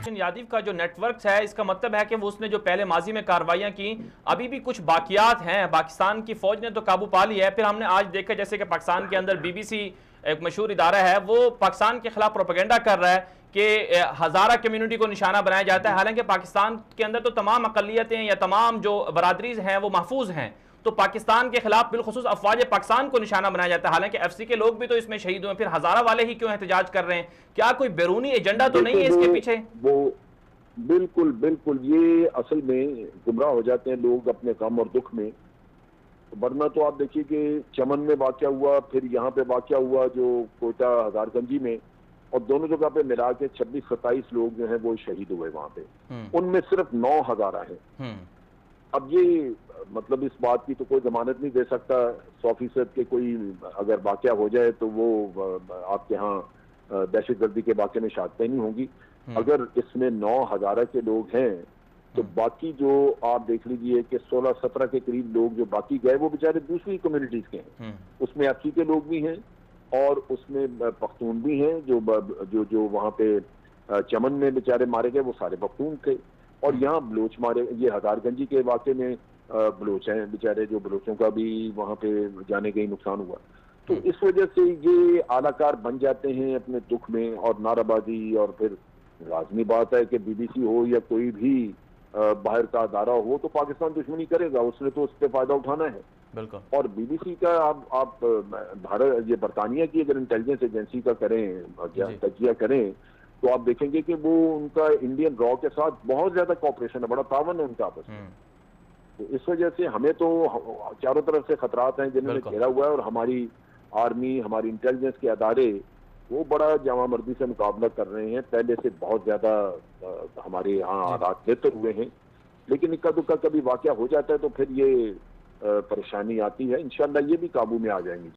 यादव का जो नेटवर्क है, इसका मतलब है कि वो उसने जो पहले माजी में कार्रवाइयां की, अभी भी कुछ बाकियात हैं। पाकिस्तान की फौज ने तो काबू पा लिया है। फिर हमने आज देखा जैसे कि पाकिस्तान के अंदर बीबीसी एक मशहूर इदारा है, वो पाकिस्तान के खिलाफ प्रोपेगेंडा कर रहा है कि हज़ारा कम्युनिटी को निशाना बनाया जाता है। हालांकि पाकिस्तान के अंदर तो तमाम अकलियतें या तमाम जो बरादरीज हैं वो महफूज हैं, तो पाकिस्तान के खिलाफ बिलखुसूस अफवाज पाकिस्तान को निशाना बनाया जाता है। हालांकि एफसी के लोग भी तो इसमें शहीद हुए, फिर हज़ारा वाले ही क्यों एहतजाज कर रहे हैं? क्या कोई बैरूनी एजेंडा तो नहीं है इसके पीछे? वो बिल्कुल बिल्कुल, ये असल में गुमराह हो जाते हैं लोग अपने गम और दुख में। वरना तो आप देखिए कि चमन में वाक़या हुआ, फिर यहाँ पे वाक़या हुआ जो कोयटा हजारगंजी में, और दोनों जगह पे मिला के 26-27 लोग जो हैं वो शहीद हुए वहां पे। उनमें सिर्फ 9 हज़ारा है। अब ये मतलब इस बात की तो कोई जमानत नहीं दे सकता 100% के कोई अगर वाक़या हो जाए तो वो आपके यहाँ दहशतगर्दी के वाक़े में शहादतें नहीं होंगी। अगर इसमें 9 हज़ारा के लोग हैं तो बाकी जो आप देख लीजिए कि 16-17 के करीब लोग जो बाकी गए वो बेचारे दूसरी कम्युनिटीज के हैं। उसमें एफसी के लोग भी हैं और उसमें पख्तून भी हैं। जो वहाँ पे चमन में बेचारे मारे गए वो सारे पख्तून थे, और यहाँ बलोच मारे। ये हजारगंजी के वाक़े में बलोच हैं बेचारे, जो बलोचों का भी वहाँ पे जाने का ही नुकसान हुआ। तो इस वजह से ये आलाकार बन जाते हैं अपने दुख में और नाराबाजी। और फिर लाजमी बात है कि बीबीसी हो या कोई भी बाहर का अदारा हो तो पाकिस्तान दुश्मनी करेगा, उसने तो उस पर फायदा उठाना है। बिल्कुल। और बीबीसी का आप भारत, ये बरतानिया की अगर इंटेलिजेंस एजेंसी का करें तजिया करें तो आप देखेंगे कि वो उनका इंडियन रॉ के साथ बहुत ज्यादा कॉपरेशन है, बड़ा तावन है उनका आपस में। तो इस वजह से हमें तो चारों तरफ से खतरात हैं जिन्होंने घेरा हुआ है, और हमारी आर्मी, हमारी इंटेलिजेंस के अदारे वो बड़ा जामा मर्दी से मुकाबला कर रहे हैं। पहले से बहुत ज्यादा हमारे यहाँ हालात बेहतर हुए हैं, लेकिन इक्का दुक्का कभी वाकया हो जाता है तो फिर ये परेशानी आती है। इंशाल्लाह ये भी काबू में आ जाएंगी।